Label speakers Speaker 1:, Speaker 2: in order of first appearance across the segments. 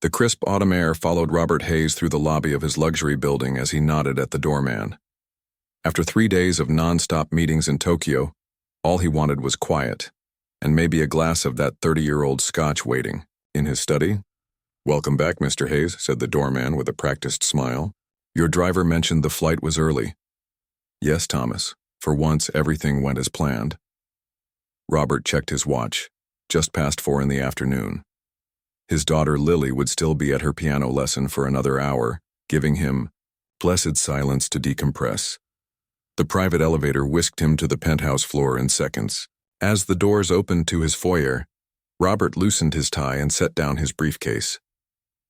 Speaker 1: The crisp autumn air followed Robert Hayes through the lobby of his luxury building as he nodded at the doorman. After 3 days of non-stop meetings in Tokyo, all he wanted was quiet, and maybe a glass of that 30-year-old scotch waiting. In his study? "Welcome back, Mr. Hayes," said the doorman with a practiced smile. "Your driver mentioned the flight was early." "Yes, Thomas. For once, everything went as planned." Robert checked his watch. Just past 4 in the afternoon. His daughter Lily would still be at her piano lesson for another hour, giving him blessed silence to decompress. The private elevator whisked him to the penthouse floor in seconds. As the doors opened to his foyer, Robert loosened his tie and set down his briefcase.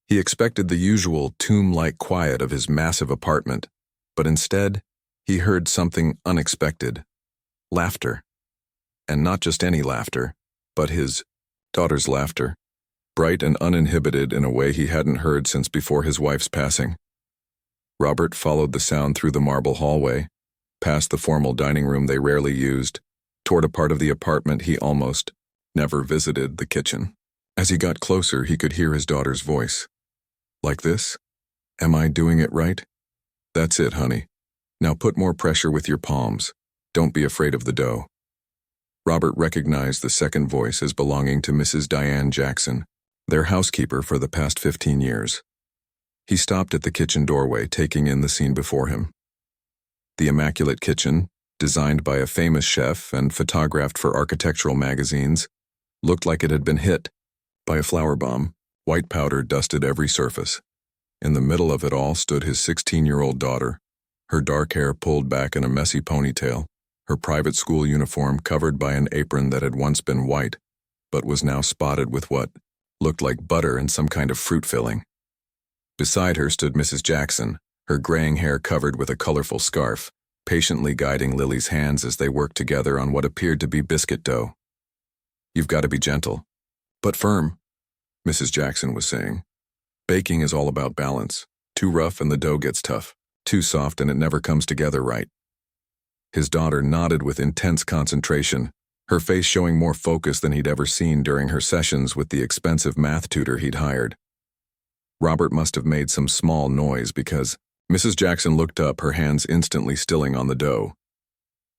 Speaker 1: He expected the usual tomb-like quiet of his massive apartment, but instead, he heard something unexpected. Laughter. And not just any laughter, but his daughter's laughter, bright and uninhibited in a way he hadn't heard since before his wife's passing. Robert followed the sound through the marble hallway, past the formal dining room they rarely used, toward a part of the apartment he almost never visited, the kitchen. As he got closer, he could hear his daughter's voice. "Like this? Am I doing it right? That's it, honey. Now put more pressure with your palms. Don't be afraid of the dough." Robert recognized the second voice as belonging to Mrs. Diane Jackson, their housekeeper for the past 15 years. He stopped at the kitchen doorway, taking in the scene before him. The immaculate kitchen, designed by a famous chef and photographed for architectural magazines, looked like it had been hit by a flower bomb. White powder dusted every surface. In the middle of it all stood his 16-year-old daughter, her dark hair pulled back in a messy ponytail, her private school uniform covered by an apron that had once been white, but was now spotted with what looked like butter and some kind of fruit filling. Beside her stood Mrs. Jackson, her graying hair covered with a colorful scarf, patiently guiding Lily's hands as they worked together on what appeared to be biscuit dough. "You've got to be gentle, but firm," Mrs. Jackson was saying. "Baking is all about balance. Too rough and the dough gets tough. Too soft and it never comes together right." His daughter nodded with intense concentration, her face showing more focus than he'd ever seen during her sessions with the expensive math tutor he'd hired. Robert must have made some small noise because Mrs. Jackson looked up, her hands instantly stilling on the dough.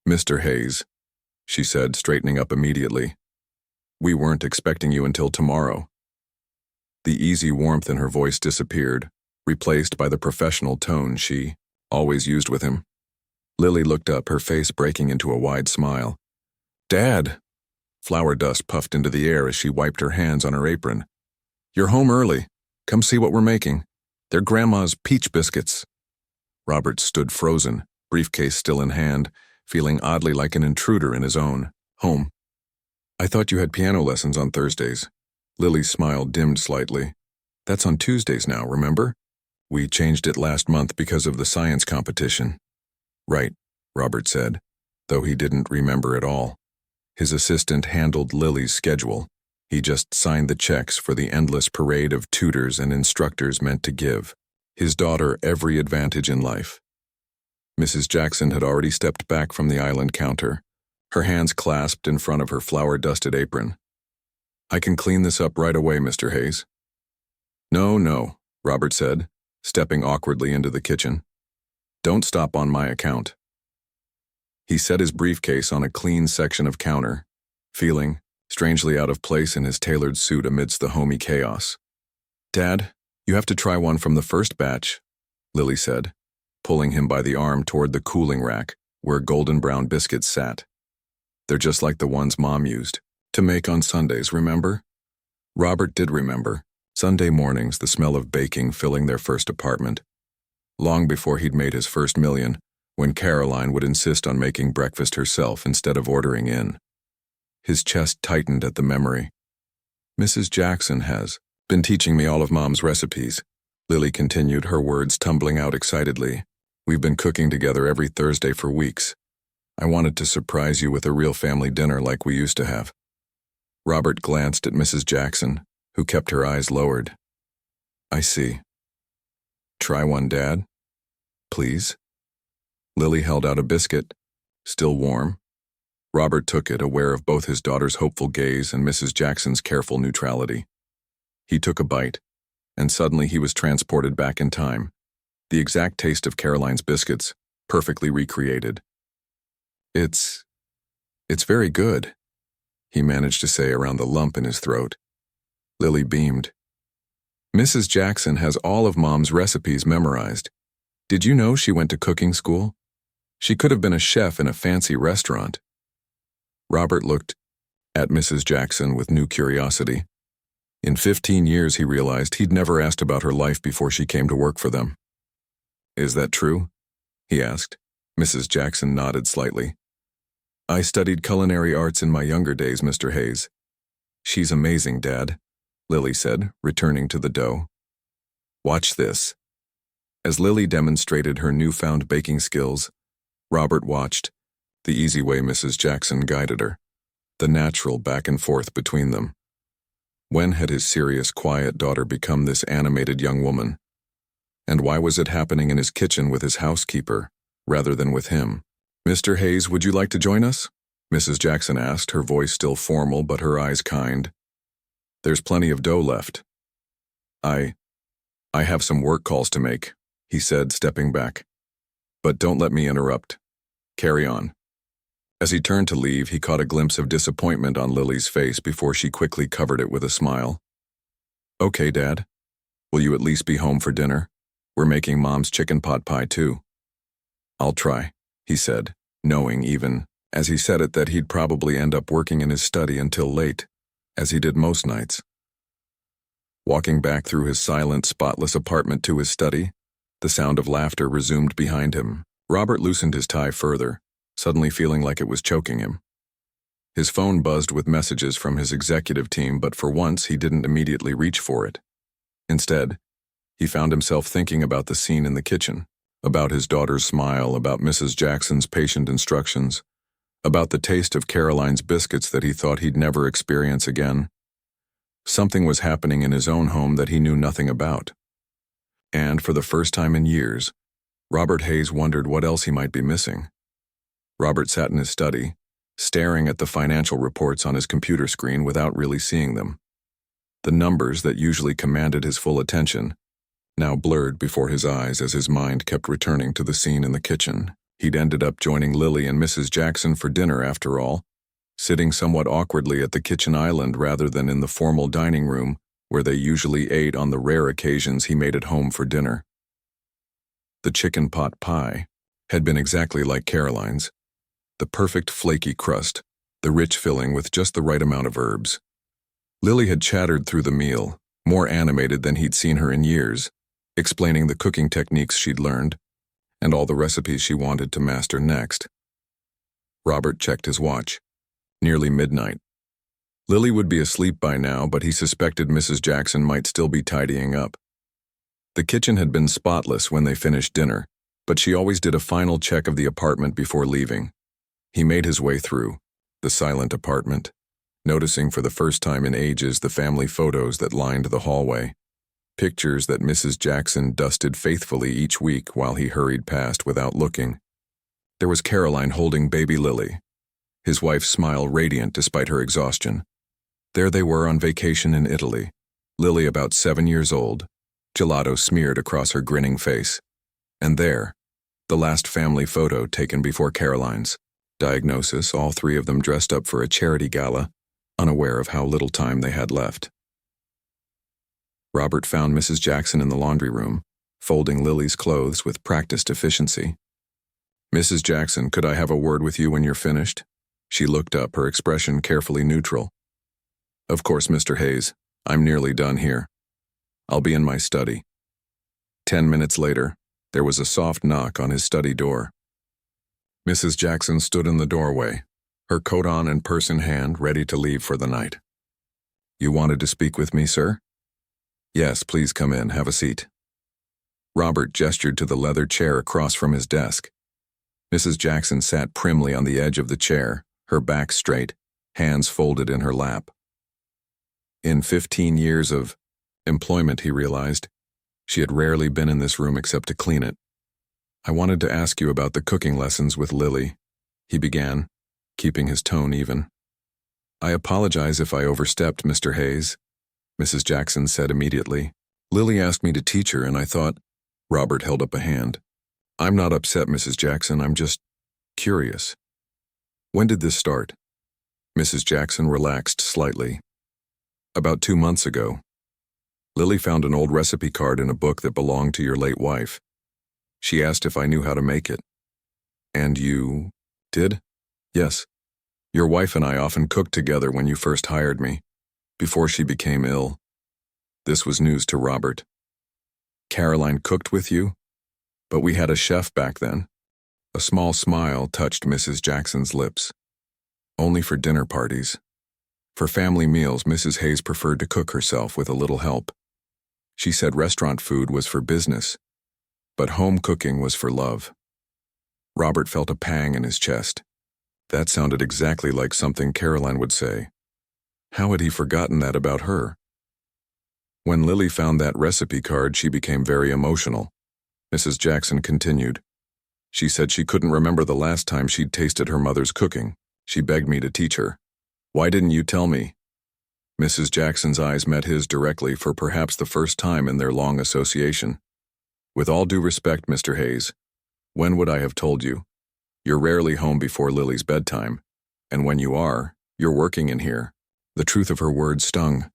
Speaker 1: "Mr. Hayes," she said, straightening up immediately. "We weren't expecting you until tomorrow." The easy warmth in her voice disappeared, replaced by the professional tone she always used with him. Lily looked up, her face breaking into a wide smile. "Dad!" Flour dust puffed into the air as she wiped her hands on her apron. "You're home early. Come see what we're making. They're Grandma's peach biscuits." Robert stood frozen, briefcase still in hand, feeling oddly like an intruder in his own home. "I thought you had piano lessons on Thursdays." Lily's smile dimmed slightly. "That's on Tuesdays now, remember? We changed it last month because of the science competition." "Right," Robert said, though he didn't remember it all. His assistant handled Lily's schedule. He just signed the checks for the endless parade of tutors and instructors meant to give his daughter every advantage in life. Mrs. Jackson had already stepped back from the island counter, her hands clasped in front of her flour-dusted apron. "I can clean this up right away, Mr. Hayes." No, Robert said, stepping awkwardly into the kitchen. "Don't stop on my account." He set his briefcase on a clean section of counter, feeling strangely out of place in his tailored suit amidst the homey chaos. "Dad, you have to try one from the first batch," Lily said, pulling him by the arm toward the cooling rack where golden brown biscuits sat. "They're just like the ones Mom used to make on Sundays, remember?" Robert did remember. Sunday mornings, the smell of baking filling their first apartment. Long before he'd made his first million, when Caroline would insist on making breakfast herself instead of ordering in. His chest tightened at the memory. "Mrs. Jackson has been teaching me all of Mom's recipes," Lily continued, her words tumbling out excitedly. "We've been cooking together every Thursday for weeks. I wanted to surprise you with a real family dinner like we used to have." Robert glanced at Mrs. Jackson, who kept her eyes lowered. "I see. Try one, Dad. Please." Lily held out a biscuit, still warm. Robert took it, aware of both his daughter's hopeful gaze and Mrs. Jackson's careful neutrality. He took a bite, and suddenly he was transported back in time. The exact taste of Caroline's biscuits, perfectly recreated. It's very good," he managed to say around the lump in his throat. Lily beamed. "Mrs. Jackson has all of Mom's recipes memorized. Did you know she went to cooking school? She could have been a chef in a fancy restaurant." Robert looked at Mrs. Jackson with new curiosity. In 15 years, he realized he'd never asked about her life before she came to work for them. "Is that true?" he asked. Mrs. Jackson nodded slightly. "I studied culinary arts in my younger days, Mr. Hayes." "She's amazing, Dad," Lily said, returning to the dough. "Watch this." As Lily demonstrated her newfound baking skills, Robert watched, the easy way Mrs. Jackson guided her, the natural back and forth between them. When had his serious, quiet daughter become this animated young woman? And why was it happening in his kitchen with his housekeeper, rather than with him? "Mr. Hayes, would you like to join us?" Mrs. Jackson asked, her voice still formal but her eyes kind. "There's plenty of dough left." I have some work calls to make," he said, stepping back. "But don't let me interrupt. Carry on." As he turned to leave, he caught a glimpse of disappointment on Lily's face before she quickly covered it with a smile. "Okay, Dad. Will you at least be home for dinner? We're making Mom's chicken pot pie too." "I'll try," he said, knowing even as he said it that he'd probably end up working in his study until late, as he did most nights. Walking back through his silent, spotless apartment to his study, the sound of laughter resumed behind him. Robert loosened his tie further, suddenly feeling like it was choking him. His phone buzzed with messages from his executive team, but for once he didn't immediately reach for it. Instead, he found himself thinking about the scene in the kitchen, about his daughter's smile, about Mrs. Jackson's patient instructions, about the taste of Caroline's biscuits that he thought he'd never experience again. Something was happening in his own home that he knew nothing about. And for the first time in years, Robert Hayes wondered what else he might be missing. Robert sat in his study, staring at the financial reports on his computer screen without really seeing them. The numbers that usually commanded his full attention now blurred before his eyes as his mind kept returning to the scene in the kitchen. He'd ended up joining Lily and Mrs. Jackson for dinner after all, sitting somewhat awkwardly at the kitchen island rather than in the formal dining room where they usually ate on the rare occasions he made it home for dinner. The chicken pot pie had been exactly like Caroline's, the perfect flaky crust, the rich filling with just the right amount of herbs. Lily had chattered through the meal, more animated than he'd seen her in years, explaining the cooking techniques she'd learned, and all the recipes she wanted to master next. Robert checked his watch. Nearly midnight. Lily would be asleep by now, but he suspected Mrs. Jackson might still be tidying up. The kitchen had been spotless when they finished dinner, but she always did a final check of the apartment before leaving. He made his way through the silent apartment, noticing for the first time in ages the family photos that lined the hallway, pictures that Mrs. Jackson dusted faithfully each week while he hurried past without looking. There was Caroline holding baby Lily, his wife's smile radiant despite her exhaustion. There they were on vacation in Italy, Lily about 7 years old, gelato smeared across her grinning face. And there, the last family photo taken before Caroline's diagnosis, all three of them dressed up for a charity gala, unaware of how little time they had left. Robert found Mrs. Jackson in the laundry room, folding Lily's clothes with practiced efficiency. "Mrs. Jackson, could I have a word with you when you're finished?" She looked up, her expression carefully neutral. "Of course, Mr. Hayes. I'm nearly done here. I'll be in my study." 10 minutes later, there was a soft knock on his study door. Mrs. Jackson stood in the doorway, her coat on and purse in hand, ready to leave for the night. "You wanted to speak with me, sir?" "Yes, please come in, have a seat." Robert gestured to the leather chair across from his desk. Mrs. Jackson sat primly on the edge of the chair, her back straight, hands folded in her lap. In 15 years of employment, he realized, she had rarely been in this room except to clean it. "I wanted to ask you about the cooking lessons with Lily," he began, keeping his tone even. "I apologize if I overstepped, Mr. Hayes," Mrs. Jackson said immediately, Lily asked me to teach her, and I thought. Robert held up a hand. I'm not upset, Mrs. Jackson. I'm just curious. When did this start? Mrs. Jackson relaxed slightly. About 2 months ago. Lily found an old recipe card in a book that belonged to your late wife. She asked if I knew how to make it. And you did? Yes. Your wife and I often cooked together when you first hired me, before she became ill. This was news to Robert. Caroline cooked with you? But we had a chef back then. A small smile touched Mrs. Jackson's lips. Only for dinner parties. For family meals, Mrs. Hayes preferred to cook herself with a little help. She said restaurant food was for business, but home cooking was for love. Robert felt a pang in his chest. That sounded exactly like something Caroline would say. How had he forgotten that about her? When Lily found that recipe card, she became very emotional. Mrs. Jackson continued. She said she couldn't remember the last time she'd tasted her mother's cooking. She begged me to teach her. Why didn't you tell me? Mrs. Jackson's eyes met his directly for perhaps the first time in their long association. With all due respect, Mr. Hayes, when would I have told you? You're rarely home before Lily's bedtime, and when you are, you're working in here. The truth of her words stung.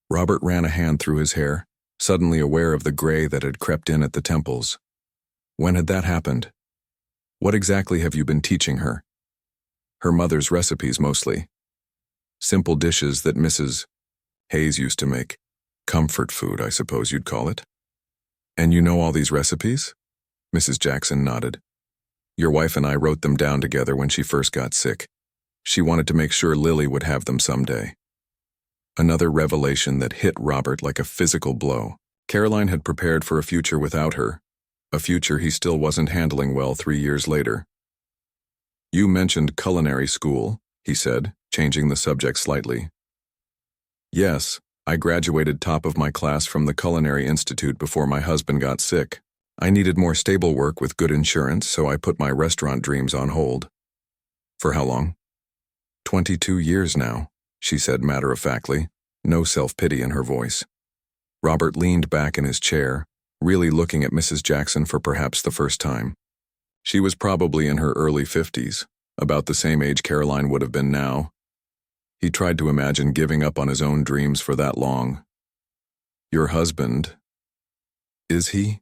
Speaker 1: Robert ran a hand through his hair, suddenly aware of the gray that had crept in at the temples. When had that happened? What exactly have you been teaching her? Her mother's recipes mostly. Simple dishes that Mrs. Hayes used to make. Comfort food, I suppose you'd call it. And you know all these recipes? Mrs. Jackson nodded. Your wife and I wrote them down together when she first got sick. She wanted to make sure Lily would have them someday. Another revelation that hit Robert like a physical blow. Caroline had prepared for a future without her, a future he still wasn't handling well 3 years later. You mentioned culinary school, he said, changing the subject slightly. Yes, I graduated top of my class from the Culinary Institute before my husband got sick. I needed more stable work with good insurance, so I put my restaurant dreams on hold. For how long? 22 years now, she said matter-of-factly, no self-pity in her voice. Robert leaned back in his chair, really looking at Mrs. Jackson for perhaps the first time. She was probably in her early 50s, about the same age Caroline would have been now. He tried to imagine giving up on his own dreams for that long. Your husband, is he?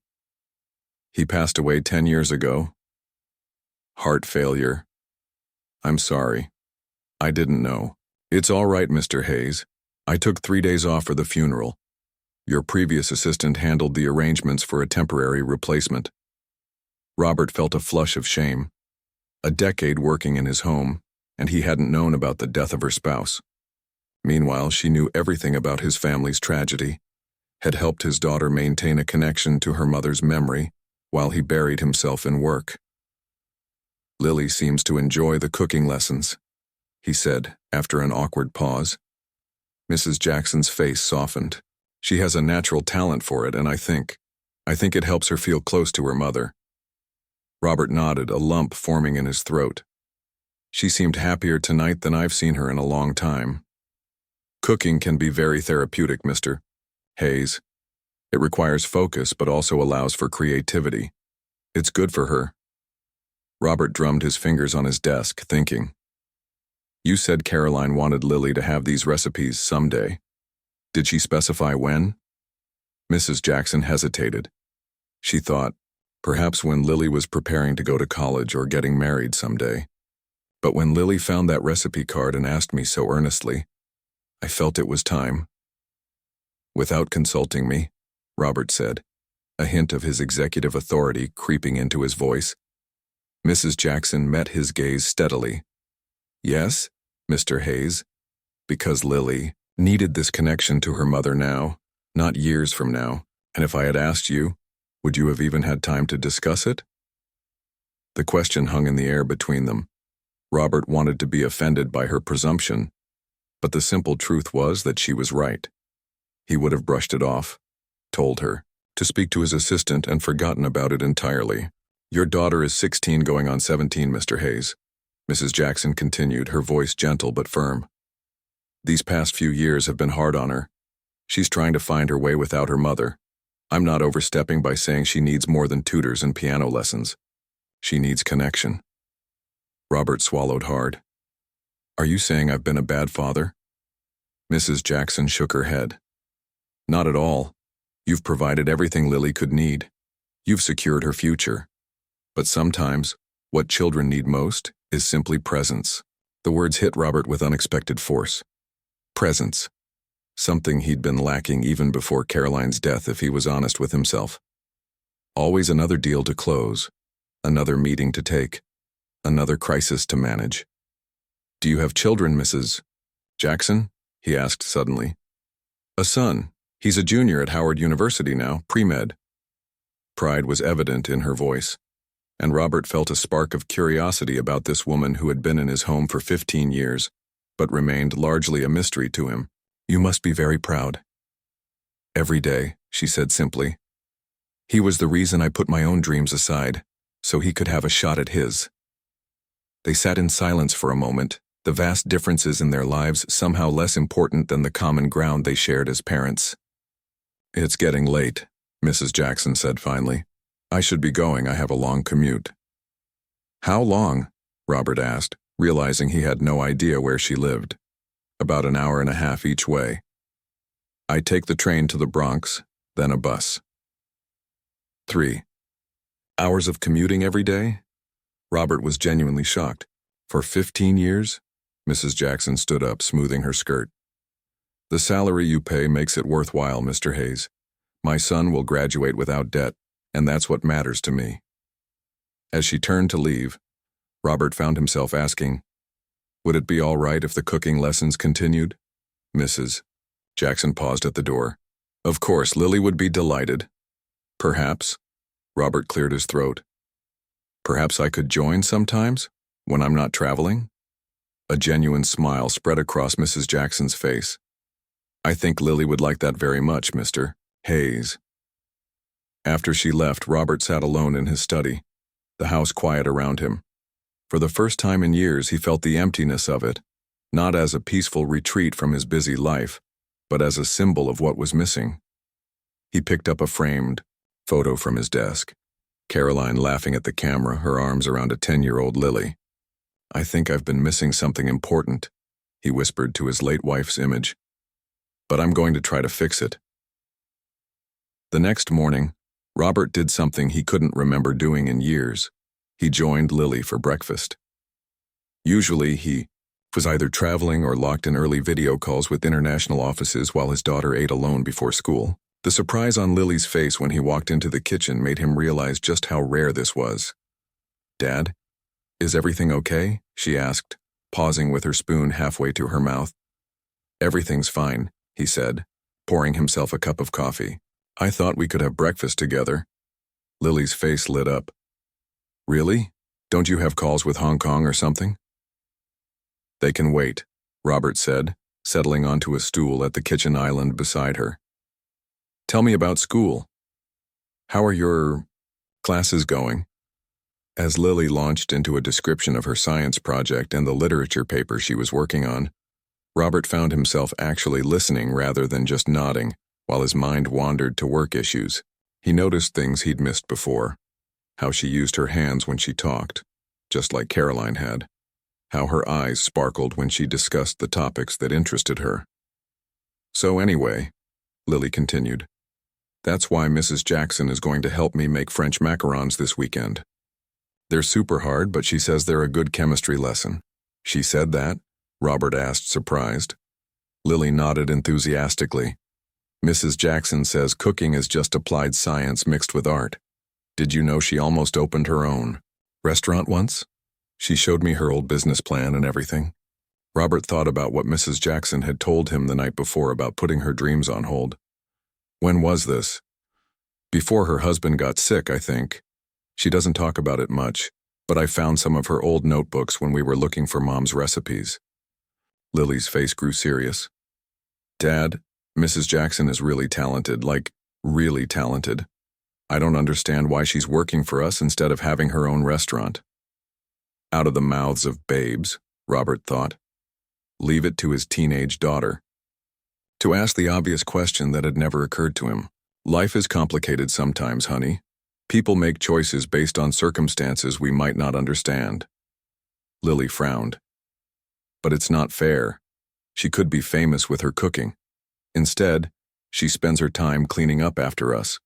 Speaker 1: He passed away 10 years ago. Heart failure. I'm sorry. I didn't know. It's all right, Mr. Hayes. I took 3 days off for the funeral. Your previous assistant handled the arrangements for a temporary replacement. Robert felt a flush of shame. A decade working in his home, and he hadn't known about the death of her spouse. Meanwhile, she knew everything about his family's tragedy, had helped his daughter maintain a connection to her mother's memory while he buried himself in work. Lily seems to enjoy the cooking lessons, he said after an awkward pause. Mrs. Jackson's face softened. She has a natural talent for it, and I think it helps her feel close to her mother. Robert nodded, a lump forming in his throat. She seemed happier tonight than I've seen her in a long time. Cooking can be very therapeutic, Mr. Hayes. It requires focus but also allows for creativity. It's good for her. Robert drummed his fingers on his desk, thinking. You said Caroline wanted Lily to have these recipes someday. Did she specify when? Mrs. Jackson hesitated. She thought, perhaps when Lily was preparing to go to college or getting married someday. But when Lily found that recipe card and asked me so earnestly, I felt it was time. Without consulting me, Robert said, a hint of his executive authority creeping into his voice. Mrs. Jackson met his gaze steadily. Yes, Mr. Hayes, because Lily needed this connection to her mother now, not years from now, and if I had asked you, would you have even had time to discuss it? The question hung in the air between them. Robert wanted to be offended by her presumption, but the simple truth was that she was right. He would have brushed it off, told her, to speak to his assistant and forgotten about it entirely. Your daughter is 16 going on 17, Mr. Hayes. Mrs. Jackson continued, her voice gentle but firm. These past few years have been hard on her. She's trying to find her way without her mother. I'm not overstepping by saying she needs more than tutors and piano lessons. She needs connection. Robert swallowed hard. Are you saying I've been a bad father? Mrs. Jackson shook her head. Not at all. You've provided everything Lily could need. You've secured her future. But sometimes, what children need most is simply presence. The words hit Robert with unexpected force. Presence. Something he'd been lacking even before Caroline's death, if he was honest with himself. Always another deal to close, another meeting to take, another crisis to manage. Do you have children, Mrs. Jackson? He asked suddenly. A son. He's a junior at Howard University now, pre-med. Pride was evident in her voice, and Robert felt a spark of curiosity about this woman who had been in his home for 15 years, but remained largely a mystery to him. You must be very proud. Every day, she said simply. He was the reason I put my own dreams aside, so he could have a shot at his. They sat in silence for a moment, the vast differences in their lives somehow less important than the common ground they shared as parents. It's getting late, Mrs. Jackson said finally. I should be going. I have a long commute. How long? Robert asked, realizing he had no idea where she lived. About an hour and a half each way. I take the train to the Bronx, then a bus. 3 hours of commuting every day? Robert was genuinely shocked. For 15 years? Mrs. Jackson stood up, smoothing her skirt. The salary you pay makes it worthwhile, Mr. Hayes. My son will graduate without debt, and that's what matters to me. As she turned to leave, Robert found himself asking, would it be all right if the cooking lessons continued? Mrs. Jackson paused at the door. Of course, Lily would be delighted. Perhaps. Robert cleared his throat. Perhaps I could join sometimes, when I'm not traveling? A genuine smile spread across Mrs. Jackson's face. I think Lily would like that very much, Mr. Hayes. After she left, Robert sat alone in his study, the house quiet around him. For the first time in years, he felt the emptiness of it, not as a peaceful retreat from his busy life, but as a symbol of what was missing. He picked up a framed photo from his desk. Caroline laughing at the camera, her arms around a 10-year-old Lily. I think I've been missing something important, he whispered to his late wife's image. But I'm going to try to fix it. The next morning, Robert did something he couldn't remember doing in years. He joined Lily for breakfast. Usually he was either traveling or locked in early video calls with international offices while his daughter ate alone before school. The surprise on Lily's face when he walked into the kitchen made him realize just how rare this was. Dad, is everything okay? She asked, pausing with her spoon halfway to her mouth. Everything's fine, he said, pouring himself a cup of coffee. I thought we could have breakfast together. Lily's face lit up. Really? Don't you have calls with Hong Kong or something? They can wait, Robert said, settling onto a stool at the kitchen island beside her. Tell me about school. How are your classes going? As Lily launched into a description of her science project and the literature paper she was working on, Robert found himself actually listening rather than just nodding, while his mind wandered to work issues. He noticed things he'd missed before. How she used her hands when she talked, just like Caroline had. How her eyes sparkled when she discussed the topics that interested her. So anyway, Lily continued, that's why Mrs. Jackson is going to help me make French macarons this weekend. They're super hard, but she says they're a good chemistry lesson. She said that? Robert asked, surprised. Lily nodded enthusiastically. Mrs. Jackson says cooking is just applied science mixed with art. Did you know she almost opened her own restaurant once? She showed me her old business plan and everything. Robert thought about what Mrs. Jackson had told him the night before about putting her dreams on hold. When was this? Before her husband got sick, I think. She doesn't talk about it much, but I found some of her old notebooks when we were looking for Mom's recipes. Lily's face grew serious. Dad, Mrs. Jackson is really talented, like, really talented. I don't understand why she's working for us instead of having her own restaurant. Out of the mouths of babes, Robert thought. Leave it to his teenage daughter. to ask the obvious question that had never occurred to him. Life is complicated sometimes, honey. People make choices based on circumstances we might not understand. Lily frowned. But it's not fair. She could be famous with her cooking. Instead, she spends her time cleaning up after us.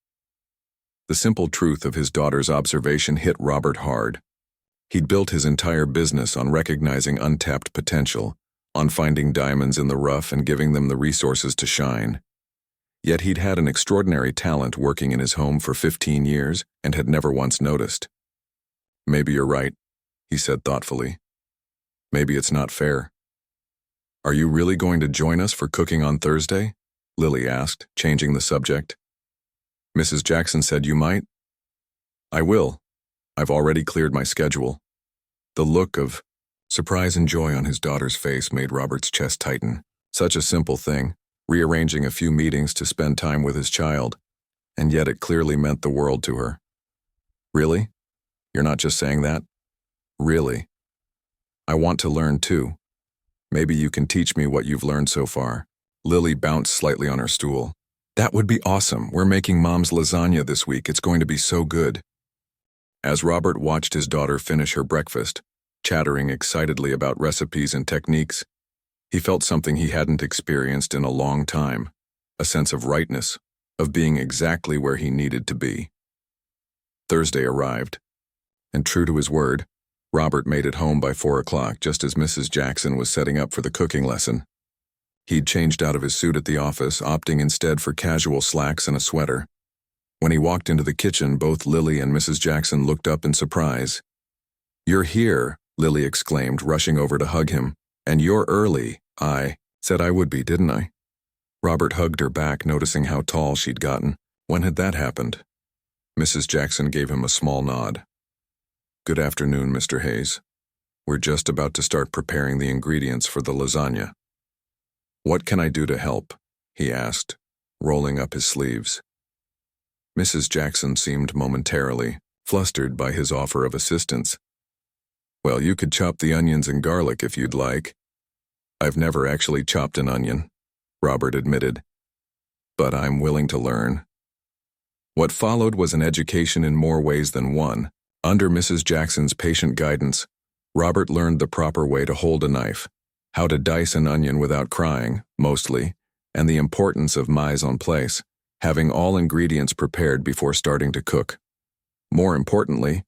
Speaker 1: The simple truth of his daughter's observation hit Robert hard. He'd built his entire business on recognizing untapped potential, on finding diamonds in the rough and giving them the resources to shine. Yet he'd had an extraordinary talent working in his home for 15 years and had never once noticed. Maybe you're right, he said thoughtfully. Maybe it's not fair. Are you really going to join us for cooking on Thursday? Lily asked, changing the subject. Mrs. Jackson said you might. I will. I've already cleared my schedule. The look of surprise and joy on his daughter's face made Robert's chest tighten. Such a simple thing, rearranging a few meetings to spend time with his child, and yet it clearly meant the world to her. Really? You're not just saying that? Really? I want to learn too. Maybe you can teach me what you've learned so far. Lily bounced slightly on her stool. That would be awesome. We're making Mom's lasagna this week. It's going to be so good. As Robert watched his daughter finish her breakfast, chattering excitedly about recipes and techniques, he felt something he hadn't experienced in a long time, a sense of rightness, of being exactly where he needed to be. Thursday arrived, and true to his word, Robert made it home by 4 o'clock just as Mrs. Jackson was setting up for the cooking lesson. He'd changed out of his suit at the office, opting instead for casual slacks and a sweater. When he walked into the kitchen, both Lily and Mrs. Jackson looked up in surprise. You're here, Lily exclaimed, rushing over to hug him. And you're early. I said I would be, didn't I? Robert hugged her back, noticing how tall she'd gotten. When had that happened? Mrs. Jackson gave him a small nod. Good afternoon, Mr. Hayes. We're just about to start preparing the ingredients for the lasagna. What can I do to help? He asked, rolling up his sleeves. Mrs. Jackson seemed momentarily flustered by his offer of assistance. Well, you could chop the onions and garlic if you'd like. I've never actually chopped an onion, Robert admitted. But I'm willing to learn. What followed was an education in more ways than one. Under Mrs. Jackson's patient guidance, Robert learned the proper way to hold a knife, how to dice an onion without crying, mostly, and the importance of mise en place, having all ingredients prepared before starting to cook. More importantly,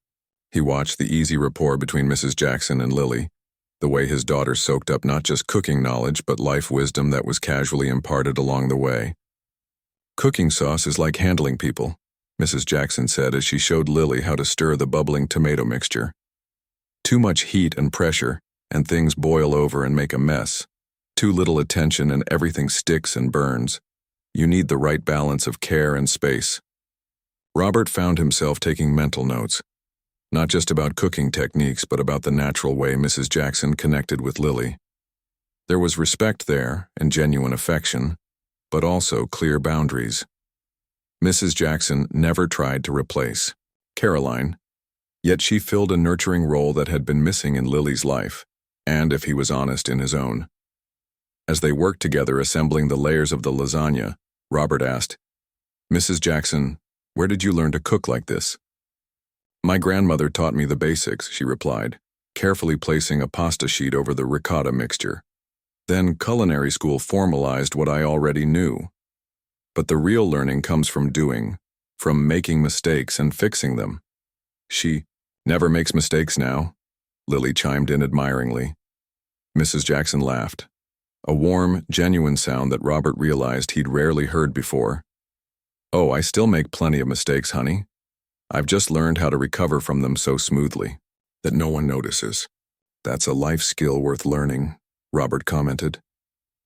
Speaker 1: he watched the easy rapport between Mrs. Jackson and Lily, the way his daughter soaked up not just cooking knowledge but life wisdom that was casually imparted along the way. Cooking sauce is like handling people, Mrs. Jackson said as she showed Lily how to stir the bubbling tomato mixture. Too much heat and pressure, and things boil over and make a mess. Too little attention and everything sticks and burns. You need the right balance of care and space. Robert found himself taking mental notes, not just about cooking techniques but about the natural way Mrs. Jackson connected with Lily. There was respect there and genuine affection, but also clear boundaries. Mrs. Jackson never tried to replace Caroline, yet she filled a nurturing role that had been missing in Lily's life, and, if he was honest, in his own. As they worked together assembling the layers of the lasagna, Robert asked, Mrs. Jackson, where did you learn to cook like this? My grandmother taught me the basics, she replied, carefully placing a pasta sheet over the ricotta mixture. Then culinary school formalized what I already knew. But the real learning comes from doing, from making mistakes and fixing them. She never makes mistakes now, Lily chimed in admiringly. Mrs. Jackson laughed, a warm, genuine sound that Robert realized he'd rarely heard before. Oh, I still make plenty of mistakes, honey. I've just learned how to recover from them so smoothly that no one notices. That's a life skill worth learning, Robert commented.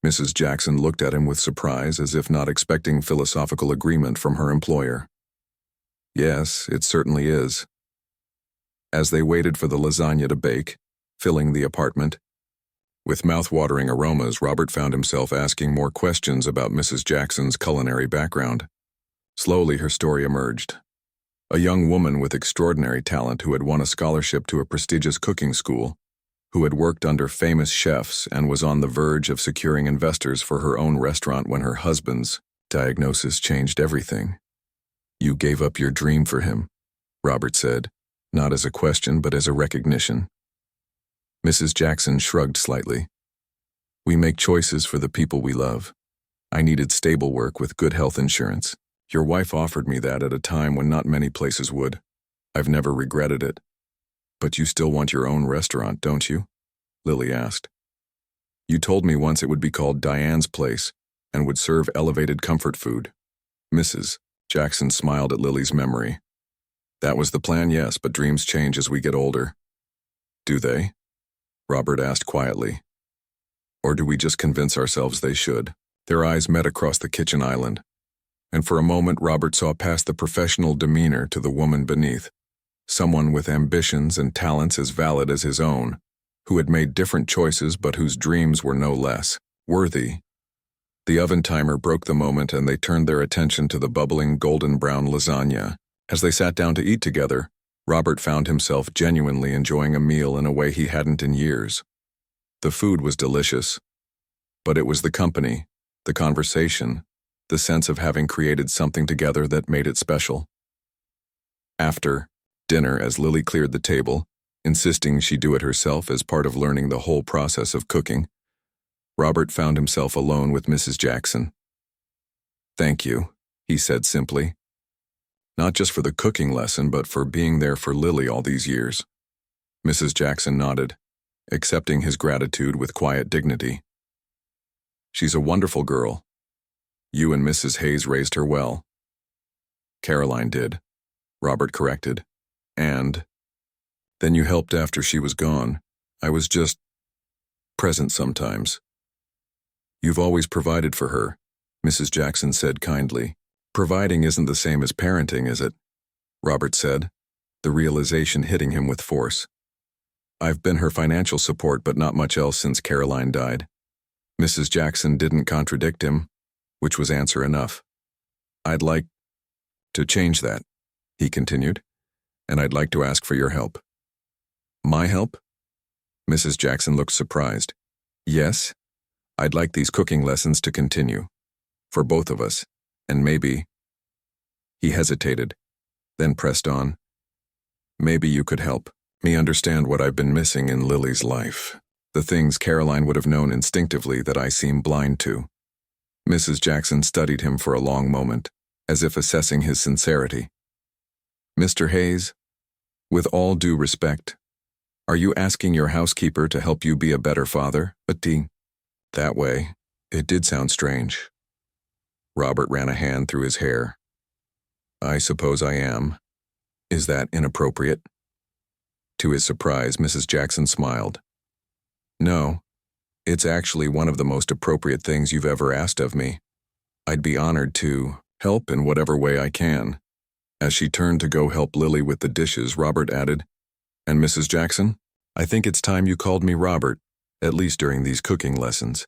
Speaker 1: Mrs. Jackson looked at him with surprise, as if not expecting philosophical agreement from her employer. Yes, it certainly is. As they waited for the lasagna to bake, filling the apartment, with mouth-watering aromas, Robert found himself asking more questions about Mrs. Jackson's culinary background. Slowly, her story emerged. A young woman with extraordinary talent who had won a scholarship to a prestigious cooking school, who had worked under famous chefs and was on the verge of securing investors for her own restaurant when her husband's diagnosis changed everything. "You gave up your dream for him," Robert said, not as a question but as a recognition. Mrs. Jackson shrugged slightly. "We make choices for the people we love. I needed stable work with good health insurance. Your wife offered me that at a time when not many places would. I've never regretted it." "But you still want your own restaurant, don't you?" Lily asked. "You told me once it would be called Diane's Place and would serve elevated comfort food." Mrs. Jackson smiled at Lily's memory. "That was the plan, yes, but dreams change as we get older." "Do they?" Robert asked quietly. "Or do we just convince ourselves they should?" Their eyes met across the kitchen island, and for a moment Robert saw past the professional demeanor to the woman beneath, someone with ambitions and talents as valid as his own, who had made different choices but whose dreams were no less worthy. The oven timer broke the moment and they turned their attention to the bubbling golden-brown lasagna. As they sat down to eat together, Robert found himself genuinely enjoying a meal in a way he hadn't in years. The food was delicious, but it was the company, the conversation, the sense of having created something together that made it special. After dinner, as Lily cleared the table, insisting she do it herself as part of learning the whole process of cooking, Robert found himself alone with Mrs. Jackson. "Thank you," he said simply. "Not just for the cooking lesson, but for being there for Lily all these years." Mrs. Jackson nodded, accepting his gratitude with quiet dignity. "She's a wonderful girl. You and Mrs. Hayes raised her well." "Caroline did," Robert corrected. "And then you helped after she was gone. I was just present sometimes." "You've always provided for her," Mrs. Jackson said kindly. "Providing isn't the same as parenting, is it?" Robert said, the realization hitting him with force. "I've been her financial support, but not much else since Caroline died." Mrs. Jackson didn't contradict him, which was answer enough. "I'd like to change that," he continued, "and I'd like to ask for your help." "My help?" Mrs. Jackson looked surprised. "Yes, I'd like these cooking lessons to continue. For both of us, and maybe—" He hesitated, then pressed on. "Maybe you could help me understand what I've been missing in Lily's life. The things Caroline would have known instinctively that I seem blind to." Mrs. Jackson studied him for a long moment, as if assessing his sincerity. "Mr. Hayes, with all due respect, are you asking your housekeeper to help you be a better father, That way, it did sound strange." Robert ran a hand through his hair. "I suppose I am. Is that inappropriate?" To his surprise, Mrs. Jackson smiled. "No, it's actually one of the most appropriate things you've ever asked of me. I'd be honored to help in whatever way I can." As she turned to go help Lily with the dishes, Robert added, "And Mrs. Jackson, I think it's time you called me Robert, at least during these cooking lessons.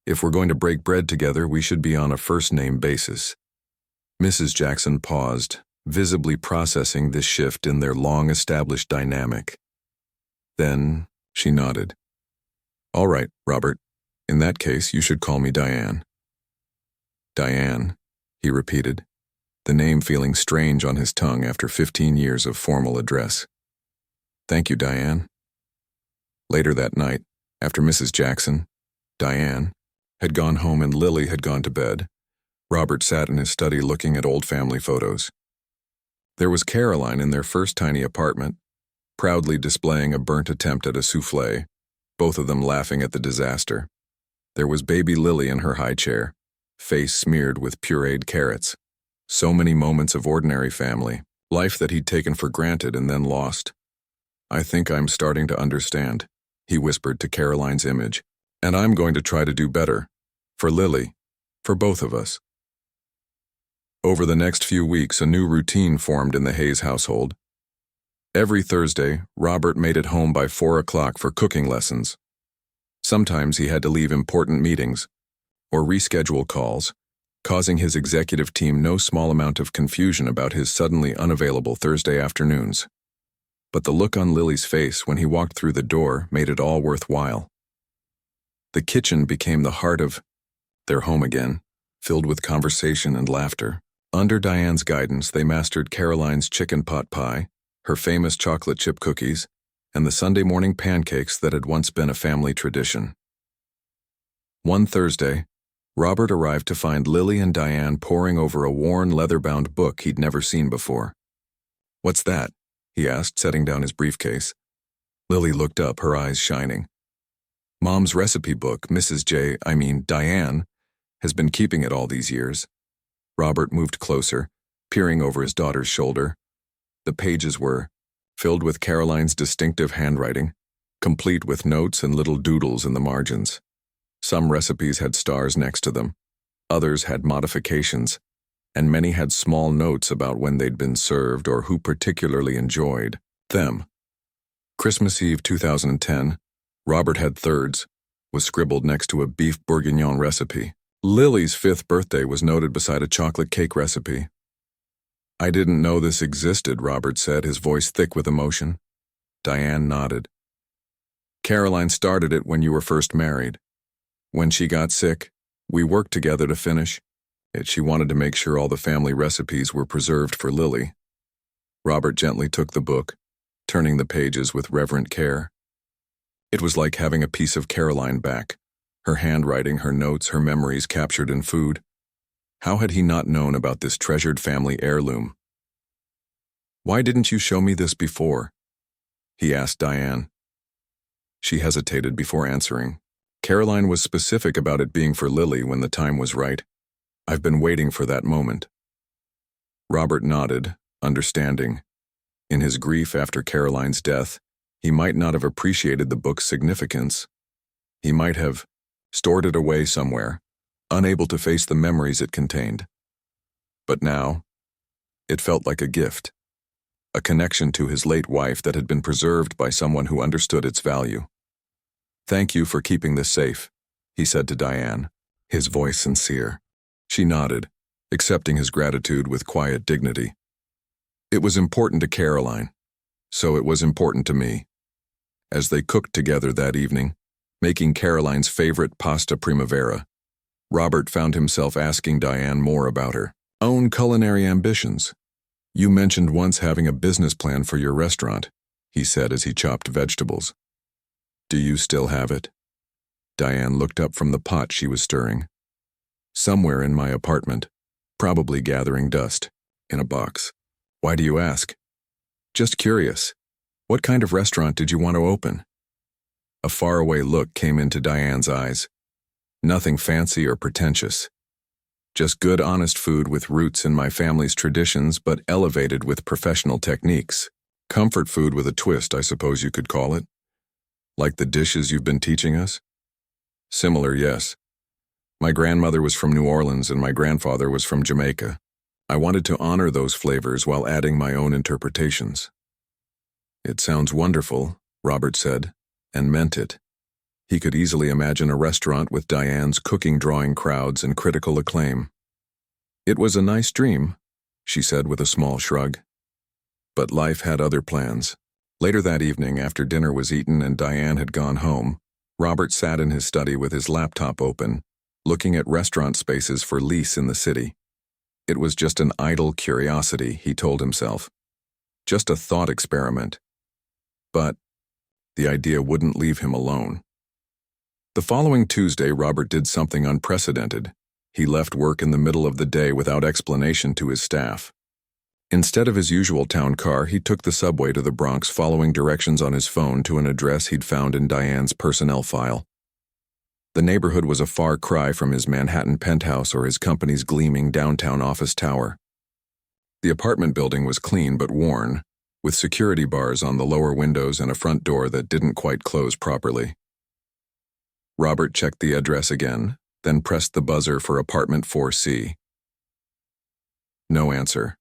Speaker 1: If we're going to break bread together, we should be on a first-name basis." Mrs. Jackson paused, visibly processing this shift in their long-established dynamic. Then she nodded. "All right, Robert. In that case, you should call me Diane." "Diane," he repeated, the name feeling strange on his tongue after 15 years of formal address. "Thank you, Diane." Later that night, after Mrs. Jackson, Diane, had gone home and Lily had gone to bed, Robert sat in his study looking at old family photos. There was Caroline in their first tiny apartment, proudly displaying a burnt attempt at a soufflé, both of them laughing at the disaster. There was baby Lily in her high chair, face smeared with pureed carrots. So many moments of ordinary family, life that he'd taken for granted and then lost. "I think I'm starting to understand," he whispered to Caroline's image. "And I'm going to try to do better. For Lily. For both of us." Over the next few weeks, a new routine formed in the Hayes household. Every Thursday, Robert made it home by 4 o'clock for cooking lessons. Sometimes he had to leave important meetings or reschedule calls, causing his executive team no small amount of confusion about his suddenly unavailable Thursday afternoons. but the look on Lily's face when he walked through the door made it all worthwhile. The kitchen became the heart of their home again, filled with conversation and laughter. Under Diane's guidance, they mastered Caroline's chicken pot pie, her famous chocolate chip cookies, and the Sunday morning pancakes that had once been a family tradition. One Thursday, Robert arrived to find Lily and Diane poring over a worn, leather-bound book he'd never seen before. "What's that?" he asked, setting down his briefcase. Lily looked up, her eyes shining. "Mom's recipe book, Diane, has been keeping it all these years." Robert moved closer, peering over his daughter's shoulder. The pages were filled with Caroline's distinctive handwriting, complete with notes and little doodles in the margins. Some recipes had stars next to them, others had modifications, and many had small notes about when they'd been served or who particularly enjoyed them. Christmas Eve 2010, Robert had thirds, was scribbled next to a beef bourguignon recipe. Lily's 5th birthday was noted beside a chocolate cake recipe. "I didn't know this existed," Robert said, his voice thick with emotion. Diane nodded. "Caroline started it when you were first married. When she got sick, we worked together to finish it. She wanted to make sure all the family recipes were preserved for Lily." Robert gently took the book, turning the pages with reverent care. It was like having a piece of Caroline back, her handwriting, her notes, her memories captured in food. How had he not known about this treasured family heirloom? "Why didn't you show me this before?" he asked Diane. She hesitated before answering. Caroline was specific about it being for Lily when the time was right. "I've been waiting for that moment." Robert nodded, understanding. In his grief after Caroline's death, he might not have appreciated the book's significance. He might have stored it away somewhere, unable to face the memories it contained. But now, it felt like a gift, a connection to his late wife that had been preserved by someone who understood its value. "Thank you for keeping this safe," he said to Diane, his voice sincere. She nodded, accepting his gratitude with quiet dignity. It was important to Caroline, so it was important to me. As they cooked together that evening, making Caroline's favorite pasta primavera, Robert found himself asking Diane more about her own culinary ambitions. "You mentioned once having a business plan for your restaurant," he said as he chopped vegetables. "Do you still have it?" Diane looked up from the pot she was stirring. "Somewhere in my apartment, probably gathering dust, in a box." "Why do you ask?" "Just curious. What kind of restaurant did you want to open?" A faraway look came into Diane's eyes. Nothing fancy or pretentious. Just good, honest food with roots in my family's traditions, but elevated with professional techniques. Comfort food with a twist, I suppose you could call it. Like the dishes you've been teaching us? Similar, yes. My grandmother was from New Orleans and my grandfather was from Jamaica. I wanted to honor those flavors while adding my own interpretations. "It sounds wonderful," Robert said, and meant it. He could easily imagine a restaurant with Diane's cooking drawing crowds and critical acclaim. "It was a nice dream," she said with a small shrug. But life had other plans. Later that evening, after dinner was eaten and Diane had gone home, Robert sat in his study with his laptop open, looking at restaurant spaces for lease in the city. It was just an idle curiosity, he told himself. Just a thought experiment. But the idea wouldn't leave him alone. The following Tuesday, Robert did something unprecedented. He left work in the middle of the day without explanation to his staff. Instead of his usual town car, he took the subway to the Bronx, following directions on his phone to an address he'd found in Diane's personnel file. The neighborhood was a far cry from his Manhattan penthouse or his company's gleaming downtown office tower. The apartment building was clean but worn, with security bars on the lower windows and a front door that didn't quite close properly. Robert checked the address again, then pressed the buzzer for apartment 4C. No answer.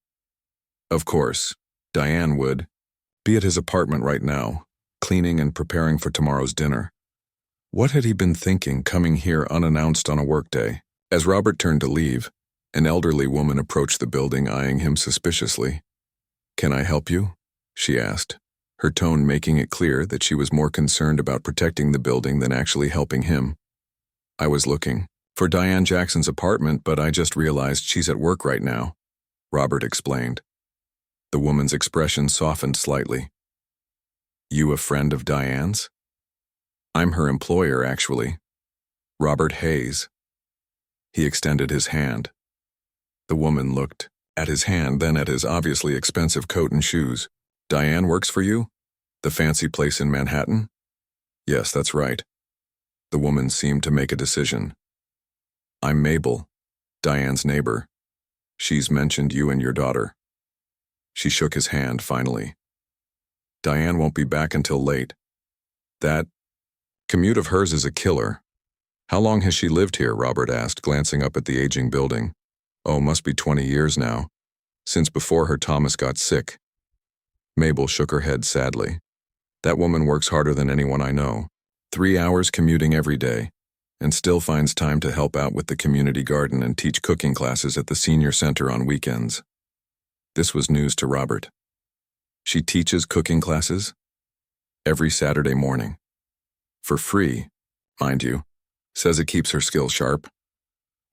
Speaker 1: Of course, Diane would be at his apartment right now, cleaning and preparing for tomorrow's dinner. What had he been thinking coming here unannounced on a workday? As Robert turned to leave, an elderly woman approached the building, eyeing him suspiciously. "Can I help you?" she asked. her tone making it clear that she was more concerned about protecting the building than actually helping him. I was looking for Diane Jackson's apartment, but I just realized she's at work right now, Robert explained. The woman's expression softened slightly. You a friend of Diane's? I'm her employer, actually. Robert Hayes. He extended his hand. The woman looked at his hand, then at his obviously expensive coat and shoes. Diane works for you? The fancy place in Manhattan? Yes, that's right. The woman seemed to make a decision. I'm Mabel, Diane's neighbor. She's mentioned you and your daughter. She shook his hand finally. Diane won't be back until late. That commute of hers is a killer. How long has she lived here? Robert asked, glancing up at the aging building. Oh, must be 20 years now. Since before her Thomas got sick. Mabel shook her head sadly. That woman works harder than anyone I know. 3 hours commuting every day, and still finds time to help out with the community garden and teach cooking classes at the senior center on weekends. This was news to Robert. She teaches cooking classes? Every Saturday morning. For free, mind you. Says it keeps her skills sharp.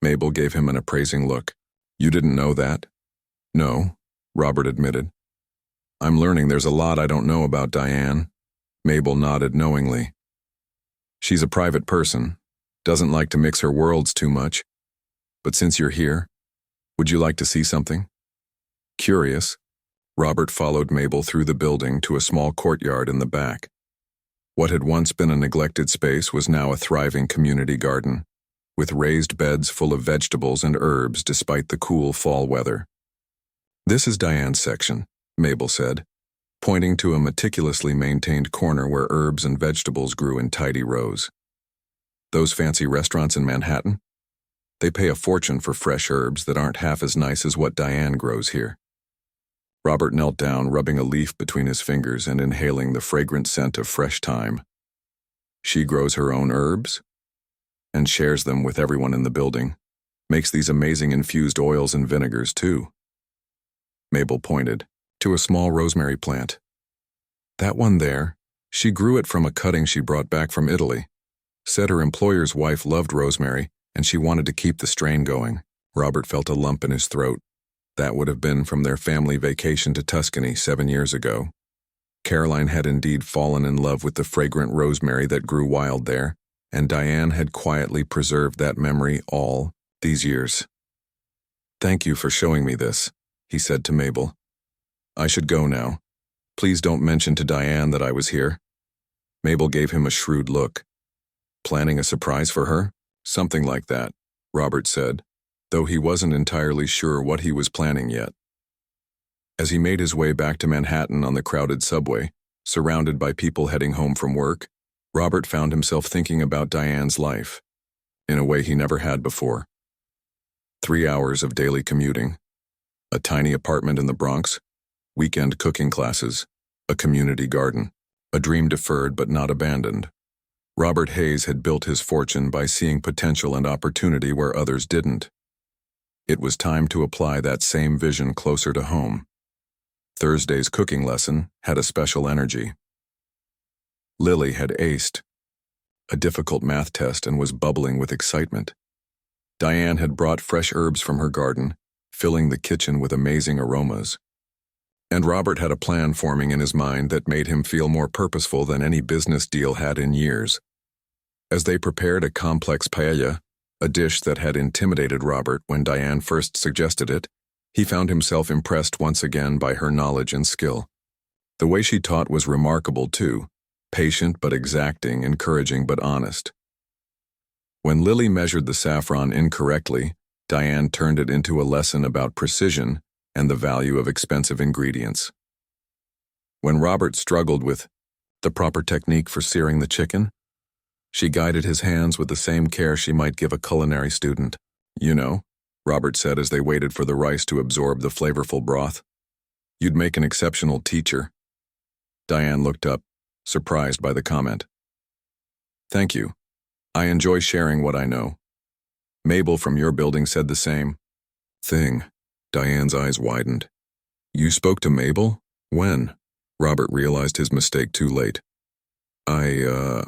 Speaker 1: Mabel gave him an appraising look. You didn't know that? No, Robert admitted. I'm learning there's a lot I don't know about Diane. Mabel nodded knowingly. She's a private person, doesn't like to mix her worlds too much. But since you're here, would you like to see something? Curious, Robert followed Mabel through the building to a small courtyard in the back. What had once been a neglected space was now a thriving community garden, with raised beds full of vegetables and herbs despite the cool fall weather. This is Diane's section, Mabel said, pointing to a meticulously maintained corner where herbs and vegetables grew in tidy rows. Those fancy restaurants in Manhattan? They pay a fortune for fresh herbs that aren't half as nice as what Diane grows here. Robert knelt down, rubbing a leaf between his fingers and inhaling the fragrant scent of fresh thyme. She grows her own herbs and shares them with everyone in the building. Makes these amazing infused oils and vinegars, too. Mabel pointed to a small rosemary plant. That one there, she grew it from a cutting she brought back from Italy. Said her employer's wife loved rosemary, and she wanted to keep the strain going. Robert felt a lump in his throat. That would have been from their family vacation to Tuscany 7 years ago. Caroline had indeed fallen in love with the fragrant rosemary that grew wild there, and Diane had quietly preserved that memory all these years. Thank you for showing me this, he said to Mabel. I should go now. Please don't mention to Diane that I was here. Mabel gave him a shrewd look. Planning a surprise for her? Something like that, Robert said, though he wasn't entirely sure what he was planning yet. As he made his way back to Manhattan on the crowded subway, surrounded by people heading home from work, Robert found himself thinking about Diane's life, in a way he never had before. 3 hours of daily commuting, a tiny apartment in the Bronx, weekend cooking classes, a community garden, a dream deferred but not abandoned. Robert Hayes had built his fortune by seeing potential and opportunity where others didn't. It was time to apply that same vision closer to home. Thursday's cooking lesson had a special energy. Lily had aced a difficult math test and was bubbling with excitement. Diane had brought fresh herbs from her garden, filling the kitchen with amazing aromas. And Robert had a plan forming in his mind that made him feel more purposeful than any business deal had in years. As they prepared a complex paella, a dish that had intimidated Robert when Diane first suggested it, he found himself impressed once again by her knowledge and skill. The way she taught was remarkable too, patient but exacting, encouraging but honest. When Lily measured the saffron incorrectly, Diane turned it into a lesson about precision and the value of expensive ingredients. When Robert struggled with the proper technique for searing the chicken, she guided his hands with the same care she might give a culinary student. You know, Robert said as they waited for the rice to absorb the flavorful broth. You'd make an exceptional teacher. Diane looked up, surprised by the comment. Thank you. I enjoy sharing what I know. Mabel from your building said the same thing. Diane's eyes widened. You spoke to Mabel? When? Robert realized his mistake too late. I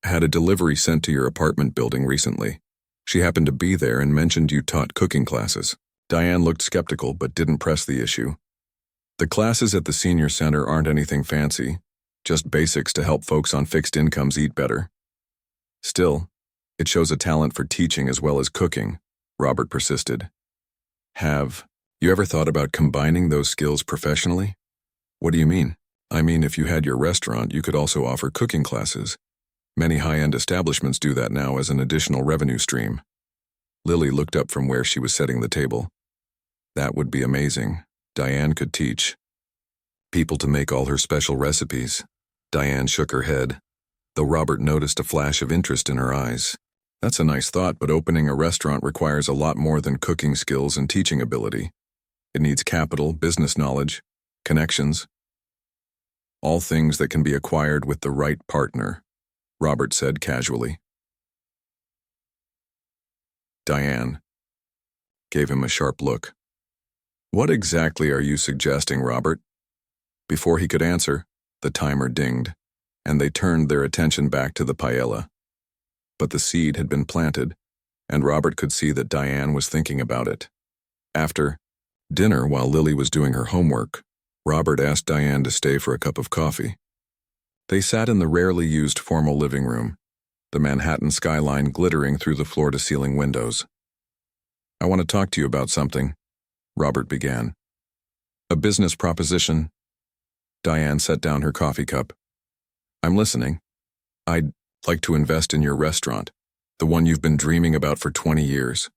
Speaker 1: had a delivery sent to your apartment building recently. She happened to be there and mentioned you taught cooking classes. Diane looked skeptical but didn't press the issue. The classes at the senior center aren't anything fancy, just basics to help folks on fixed incomes eat better. Still, it shows a talent for teaching as well as cooking, Robert persisted. Have you ever thought about combining those skills professionally? What do you mean? I mean, if you had your restaurant, you could also offer cooking classes. Many high-end establishments do that now as an additional revenue stream. Lily looked up from where she was setting the table. That would be amazing. Diane could teach people to make all her special recipes. Diane shook her head, though Robert noticed a flash of interest in her eyes. That's a nice thought, but opening a restaurant requires a lot more than cooking skills and teaching ability. It needs capital, business knowledge, connections. All things that can be acquired with the right partner, Robert said casually. Diane gave him a sharp look. What exactly are you suggesting, Robert? Before he could answer, the timer dinged, and they turned their attention back to the paella. But the seed had been planted, and Robert could see that Diane was thinking about it. After dinner, while Lily was doing her homework, Robert asked Diane to stay for a cup of coffee. They sat in the rarely used formal living room, the Manhattan skyline glittering through the floor-to-ceiling windows. I want to talk to you about something, Robert began. A business proposition. Diane set down her coffee cup. I'm listening. I'd like to invest in your restaurant, the one you've been dreaming about for 20 years.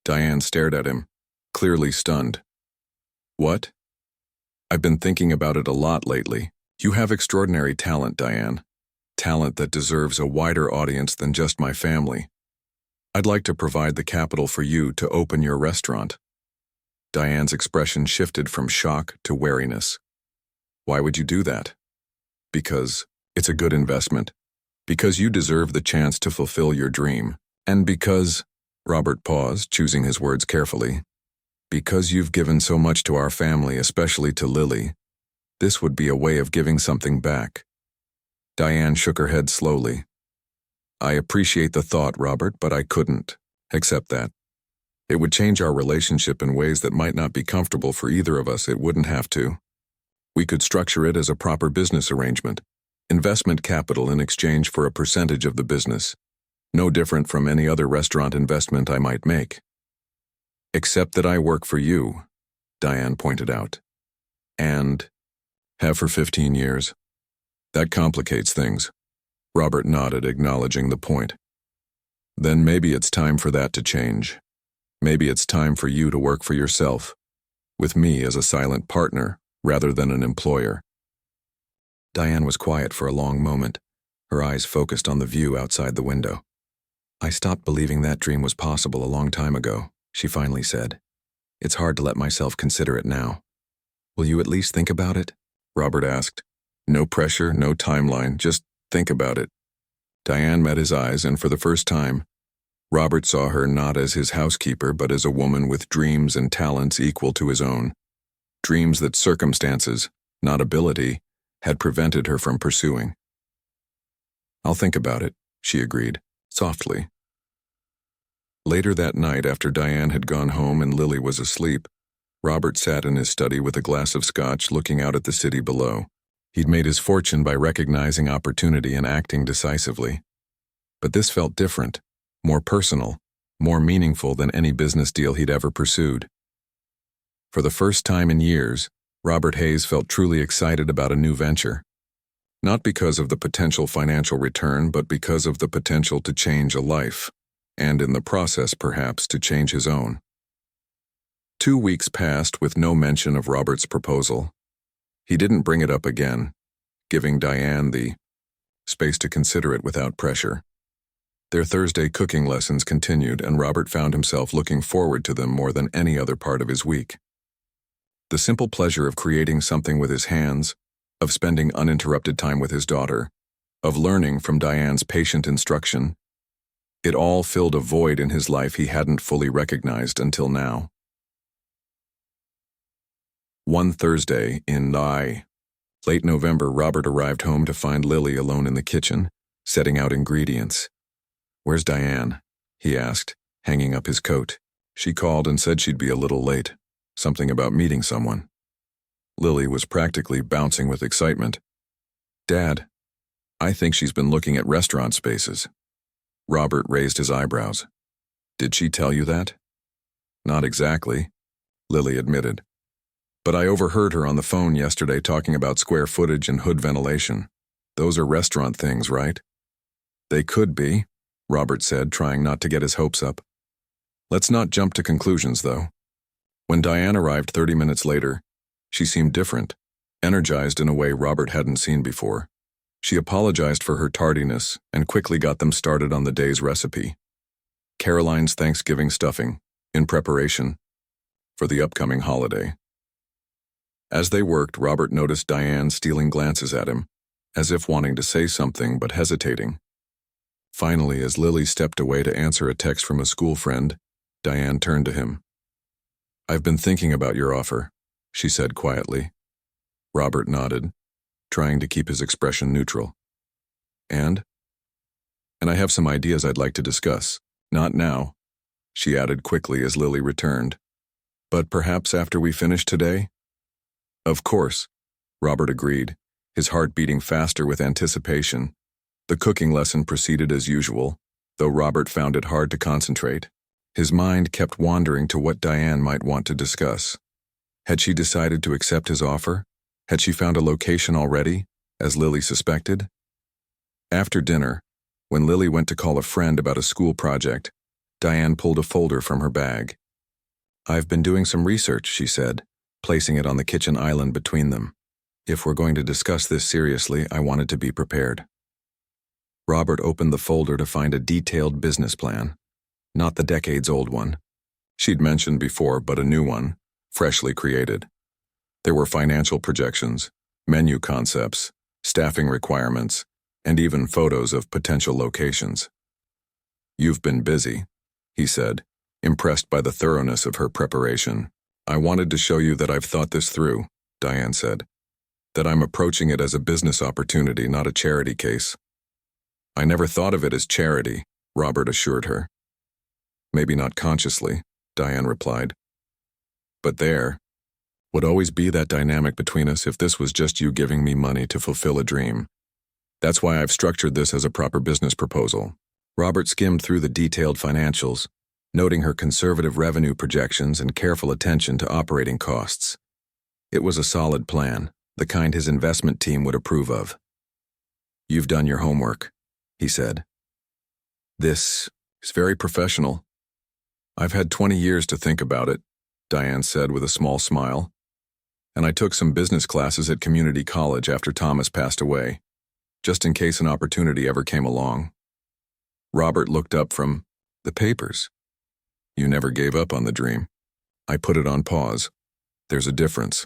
Speaker 1: Diane stared at him, clearly stunned. What? I've been thinking about it a lot lately. You have extraordinary talent, Diane. Talent that deserves a wider audience than just my family. I'd like to provide the capital for you to open your restaurant. Diane's expression shifted from shock to wariness. Why would you do that? Because it's a good investment. Because you deserve the chance to fulfill your dream. And because, Robert paused, choosing his words carefully, because you've given so much to our family, especially to Lily, this would be a way of giving something back. Diane shook her head slowly. I appreciate the thought, Robert, but I couldn't accept that. It would change our relationship in ways that might not be comfortable for either of us. It wouldn't have to. We could structure it as a proper business arrangement. Investment capital in exchange for a percentage of the business. No different from any other restaurant investment I might make. Except that I work for you, Diane pointed out. And have for 15 years. That complicates things. Robert nodded, acknowledging the point. Then maybe it's time for that to change. Maybe it's time for you to work for yourself, with me as a silent partner rather than an employer. Diane was quiet for a long moment, her eyes focused on the view outside the window. I stopped believing that dream was possible a long time ago, she finally said. It's hard to let myself consider it now. Will you at least think about it? Robert asked. No pressure, no timeline, just think about it. Diane met his eyes, and for the first time, Robert saw her not as his housekeeper, but as a woman with dreams and talents equal to his own. Dreams that circumstances, not ability, had prevented her from pursuing. I'll think about it, she agreed, softly. Later that night, after Diane had gone home and Lily was asleep, Robert sat in his study with a glass of scotch looking out at the city below. He'd made his fortune by recognizing opportunity and acting decisively. But this felt different, more personal, more meaningful than any business deal he'd ever pursued. For the first time in years, Robert Hayes felt truly excited about a new venture. Not because of the potential financial return, but because of the potential to change a life, and in the process, perhaps, to change his own. 2 weeks passed with no mention of Robert's proposal. He didn't bring it up again, giving Diane the space to consider it without pressure. Their Thursday cooking lessons continued, and Robert found himself looking forward to them more than any other part of his week. The simple pleasure of creating something with his hands, of spending uninterrupted time with his daughter, of learning from Diane's patient instruction, it all filled a void in his life he hadn't fully recognized until now. One Thursday in Late November, Robert arrived home to find Lily alone in the kitchen, setting out ingredients. "Where's Diane?" he asked, hanging up his coat. "She called and said she'd be a little late. Something about meeting someone." Lily was practically bouncing with excitement. "Dad, I think she's been looking at restaurant spaces." Robert raised his eyebrows. "Did she tell you that?" "Not exactly," Lily admitted. "But I overheard her on the phone yesterday talking about square footage and hood ventilation. Those are restaurant things, right?" "They could be," Robert said, trying not to get his hopes up. "Let's not jump to conclusions, though." When Diane arrived 30 minutes later, she seemed different, energized in a way Robert hadn't seen before. She apologized for her tardiness and quickly got them started on the day's recipe: Caroline's Thanksgiving stuffing, in preparation for the upcoming holiday. As they worked, Robert noticed Diane stealing glances at him, as if wanting to say something but hesitating. Finally, as Lily stepped away to answer a text from a school friend, Diane turned to him. "I've been thinking about your offer," she said quietly. Robert nodded, trying to keep his expression neutral. And I have some ideas I'd like to discuss. Not now," she added quickly as Lily returned. "But perhaps after we finish today?" "Of course," Robert agreed, his heart beating faster with anticipation. The cooking lesson proceeded as usual, though Robert found it hard to concentrate. His mind kept wandering to what Diane might want to discuss. Had she decided to accept his offer? Had she found a location already, as Lily suspected? After dinner, when Lily went to call a friend about a school project, Diane pulled a folder from her bag. "I've been doing some research," she said, placing it on the kitchen island between them. "If we're going to discuss this seriously, I wanted to be prepared." Robert opened the folder to find a detailed business plan. Not the decades-old one she'd mentioned before, but a new one, freshly created. There were financial projections, menu concepts, staffing requirements, and even photos of potential locations. "You've been busy," he said, impressed by the thoroughness of her preparation. "I wanted to show you that I've thought this through," Diane said. "That I'm approaching it as a business opportunity, not a charity case." "I never thought of it as charity," Robert assured her. "Maybe not consciously," Diane replied. "But there would always be that dynamic between us if this was just you giving me money to fulfill a dream. That's why I've structured this as a proper business proposal." Robert skimmed through the detailed financials, noting her conservative revenue projections and careful attention to operating costs. It was a solid plan, the kind his investment team would approve of. "You've done your homework," he said. "This is very professional." "I've had 20 years to think about it," Diane said with a small smile. "And I took some business classes at community college after Thomas passed away, just in case an opportunity ever came along." Robert looked up from the papers. "You never gave up on the dream." "I put it on pause. There's a difference."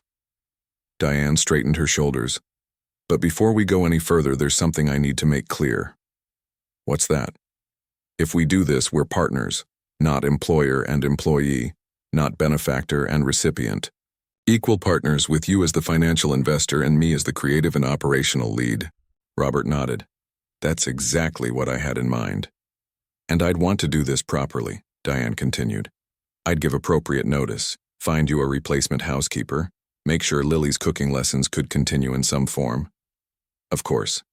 Speaker 1: Diane straightened her shoulders. "But before we go any further, there's something I need to make clear." "What's that?" "If we do this, we're partners, not employer and employee, not benefactor and recipient. Equal partners, with you as the financial investor and me as the creative and operational lead." Robert nodded. "That's exactly what I had in mind. And I'd want to do this properly," Diane continued. "I'd give appropriate notice, find you a replacement housekeeper, make sure Lily's cooking lessons could continue in some form. Of course,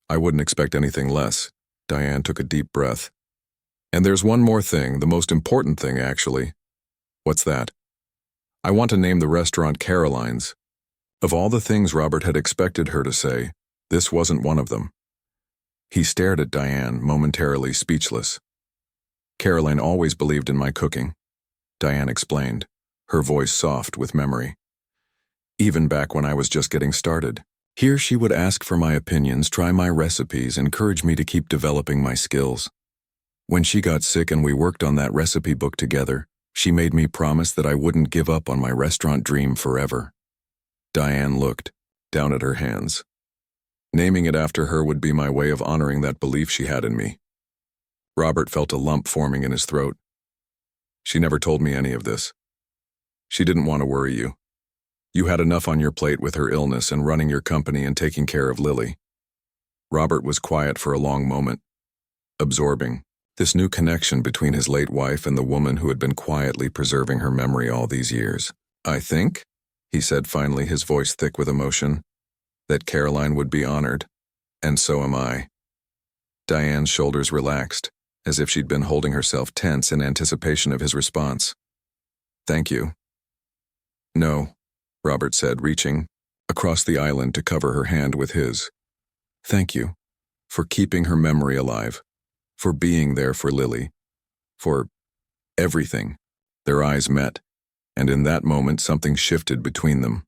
Speaker 1: I wouldn't expect anything less." Diane took a deep breath. "And there's one more thing, the most important thing, actually." "What's that?" "I want to name the restaurant Caroline's." Of all the things Robert had expected her to say, this wasn't one of them. He stared at Diane, momentarily speechless. "Caroline always believed in my cooking," Diane explained, her voice soft with memory. "Even back when I was just getting started. Here she would ask for my opinions, try my recipes, encourage me to keep developing my skills. When she got sick and we worked on that recipe book together, she made me promise that I wouldn't give up on my restaurant dream forever." Diane looked down at her hands. "Naming it after her would be my way of honoring that belief she had in me." Robert felt a lump forming in his throat. "She never told me any of this. She didn't want to worry you." You had enough on your plate with her illness and running your company and taking care of Lily. Robert was quiet for a long moment, absorbing this new connection between his late wife and the woman who had been quietly preserving her memory all these years. I think, he said finally, his voice thick with emotion, that Caroline would be honored, and so am I. Diane's shoulders relaxed, as if she'd been holding herself tense in anticipation of his response. Thank you. No, Robert said, reaching across the island to cover her hand with his. Thank you for keeping her memory alive, for being there for Lily, for everything. Their eyes met, and in that moment something shifted between them.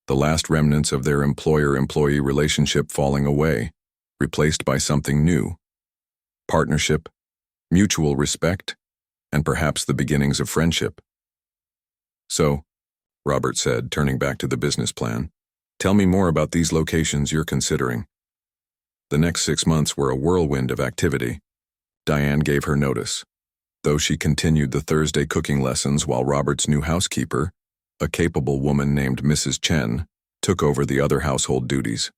Speaker 1: The last remnants of their employer-employee relationship falling away, replaced by something new. Partnership, mutual respect, and perhaps the beginnings of friendship. So, Robert said, turning back to the business plan, tell me more about these locations you're considering. The next 6 months were a whirlwind of activity. Diane gave her notice, though she continued the Thursday cooking lessons while Robert's new housekeeper, a capable woman named Mrs. Chen, took over the other household duties.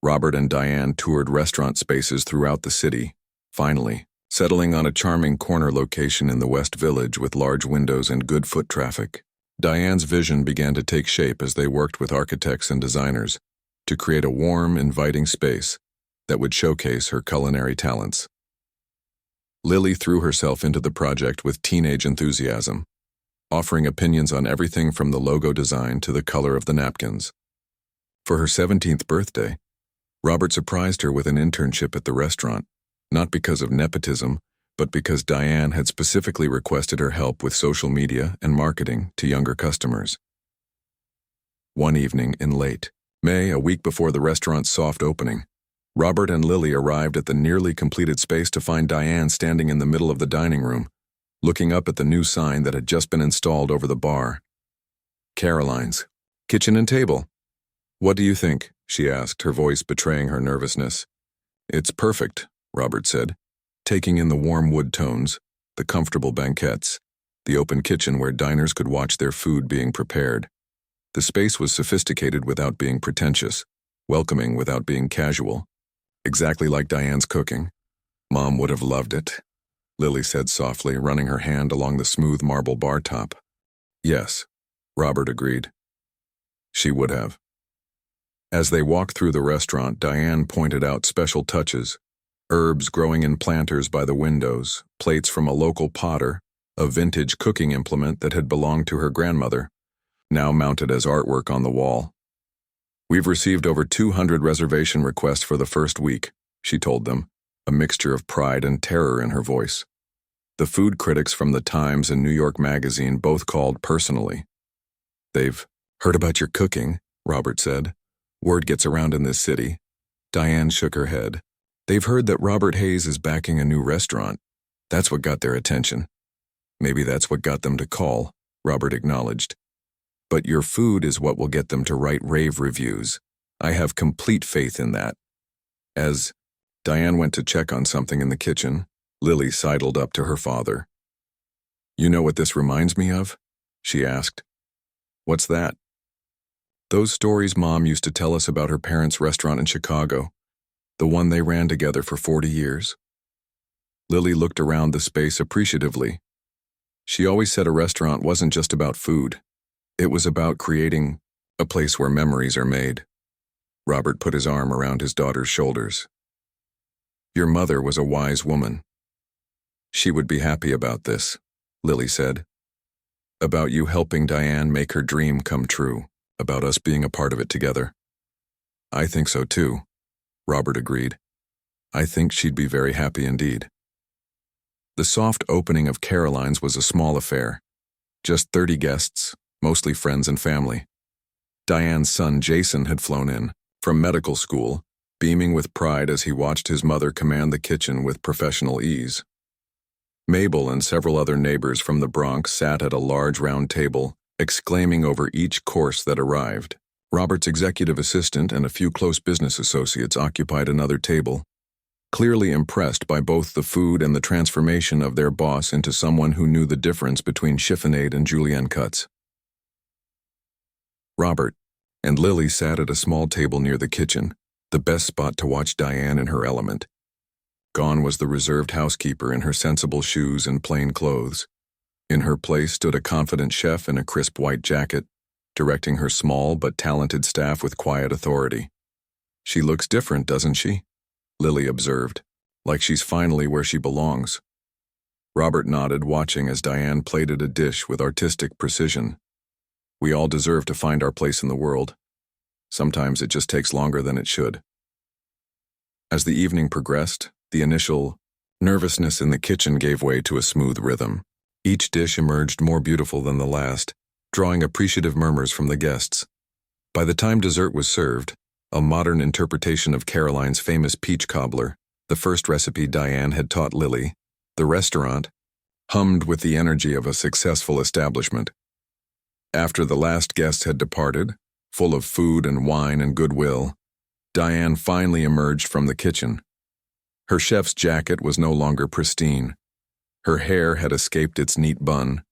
Speaker 1: Robert and Diane toured restaurant spaces throughout the city, finally settling on a charming corner location in the West Village with large windows and good foot traffic. Diane's vision began to take shape as they worked with architects and designers to create a warm, inviting space that would showcase her culinary talents. Lily threw herself into the project with teenage enthusiasm, offering opinions on everything from the logo design to the color of the napkins. For her 17th birthday, Robert surprised her with an internship at the restaurant, not because of nepotism, but because Diane had specifically requested her help with social media and marketing to younger customers. One evening in late May, a week before the restaurant's soft opening, Robert and Lily arrived at the nearly completed space to find Diane standing in the middle of the dining room, looking up at the new sign that had just been installed over the bar. Caroline's Kitchen and Table. What do you think? She asked, her voice betraying her nervousness. It's perfect, Robert said, taking in the warm wood tones, the comfortable banquettes, the open kitchen where diners could watch their food being prepared. The space was sophisticated without being pretentious, welcoming without being casual. Exactly like Diane's cooking. Mom would have loved it, Lily said softly, running her hand along the smooth marble bar top. Yes, Robert agreed. She would have. As they walked through the restaurant, Diane pointed out special touches: herbs growing in planters by the windows, plates from a local potter, a vintage cooking implement that had belonged to her grandmother, now mounted as artwork on the wall. We've received over 200 reservation requests for the first week, she told them, a mixture of pride and terror in her voice. The food critics from the Times and New York Magazine both called personally. They've heard about your cooking, Robert said. Word gets around in this city. Diane shook her head. They've heard that Robert Hayes is backing a new restaurant. That's what got their attention. Maybe that's what got them to call, Robert acknowledged. But your food is what will get them to write rave reviews. I have complete faith in that. As Diane went to check on something in the kitchen, Lily sidled up to her father. You know what this reminds me of? She asked. What's that? Those stories Mom used to tell us about her parents' restaurant in Chicago, the one they ran together for 40 years. Lily looked around the space appreciatively. She always said a restaurant wasn't just about food. It was about creating a place where memories are made. Robert put his arm around his daughter's shoulders. Your mother was a wise woman. She would be happy about this, Lily said. About you helping Diane make her dream come true, about us being a part of it together. I think so too, Robert agreed. I think she'd be very happy indeed. The soft opening of Caroline's was a small affair. Just 30 guests, mostly friends and family. Diane's son Jason had flown in, from medical school, beaming with pride as he watched his mother command the kitchen with professional ease. Mabel and several other neighbors from the Bronx sat at a large round table, exclaiming over each course that arrived. Robert's executive assistant and a few close business associates occupied another table, clearly impressed by both the food and the transformation of their boss into someone who knew the difference between chiffonade and julienne cuts. Robert and Lily sat at a small table near the kitchen, the best spot to watch Diane in her element. Gone was the reserved housekeeper in her sensible shoes and plain clothes. In her place stood a confident chef in a crisp white jacket, directing her small but talented staff with quiet authority. "She looks different, doesn't she?" Lily observed, "like she's finally where she belongs." Robert nodded, watching as Diane plated a dish with artistic precision. We all deserve to find our place in the world. Sometimes it just takes longer than it should. As the evening progressed, the initial nervousness in the kitchen gave way to a smooth rhythm. Each dish emerged more beautiful than the last, drawing appreciative murmurs from the guests. By the time dessert was served, a modern interpretation of Caroline's famous peach cobbler, the first recipe Diane had taught Lily, the restaurant hummed with the energy of a successful establishment. After the last guests had departed, full of food and wine and goodwill, Diane finally emerged from the kitchen. Her chef's jacket was no longer pristine. Her hair had escaped its neat bun,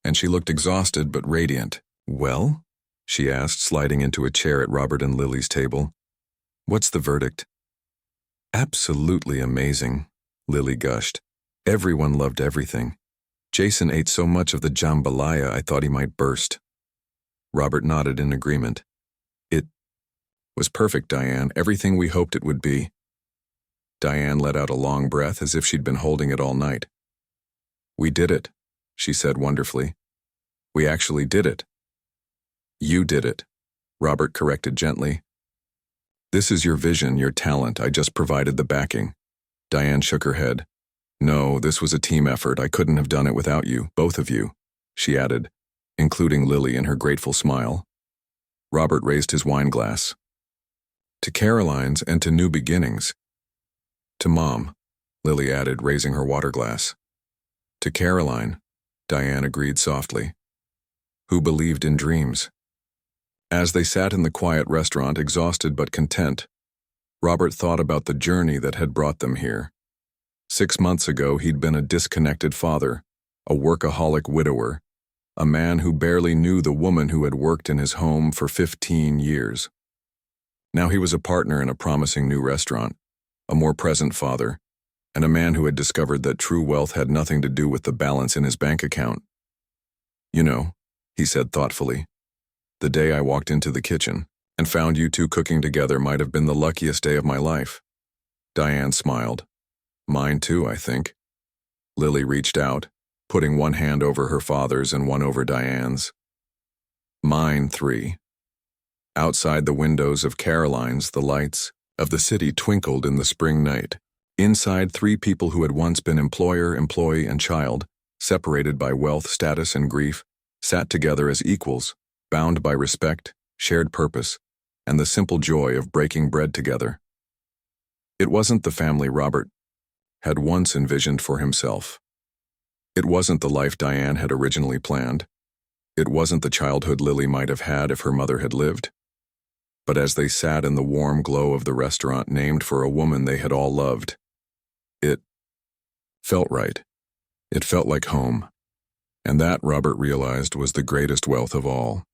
Speaker 1: and she looked exhausted but radiant. "Well?" she asked, sliding into a chair at Robert and Lily's table. "What's the verdict?" "Absolutely amazing," Lily gushed. "Everyone loved everything. Jason ate so much of the jambalaya I thought he might burst." Robert nodded in agreement. "It was perfect, Diane, everything we hoped it would be." Diane let out a long breath as if she'd been holding it all night. "We did it," she said wonderfully. "We actually did it." "You did it," Robert corrected gently. "This is your vision, your talent. I just provided the backing." Diane shook her head. "No, this was a team effort. I couldn't have done it without you, both of you," she added, including Lily in her grateful smile. Robert raised his wine glass. "To Caroline's and to new beginnings." "To Mom," Lily added, raising her water glass. "To Caroline," Diane agreed softly, "who believed in dreams." As they sat in the quiet restaurant, exhausted but content, Robert thought about the journey that had brought them here. 6 months ago, he'd been a disconnected father, a workaholic widower, a man who barely knew the woman who had worked in his home for 15 years. Now he was a partner in a promising new restaurant, a more present father, and a man who had discovered that true wealth had nothing to do with the balance in his bank account. "You know," he said thoughtfully, "the day I walked into the kitchen and found you two cooking together might have been the luckiest day of my life." Diane smiled. "Mine too, I think." Lily reached out, putting one hand over her father's and one over Diane's. "Mine 3. Outside the windows of Caroline's, the lights of the city twinkled in the spring night. Inside, 3 people who had once been employer, employee, and child, separated by wealth, status, and grief, sat together as equals, bound by respect, shared purpose, and the simple joy of breaking bread together. It wasn't the family Robert had once envisioned for himself. It wasn't the life Diane had originally planned. It wasn't the childhood Lily might have had if her mother had lived. But as they sat in the warm glow of the restaurant named for a woman they had all loved, it felt right. It felt like home. And that, Robert realized, was the greatest wealth of all.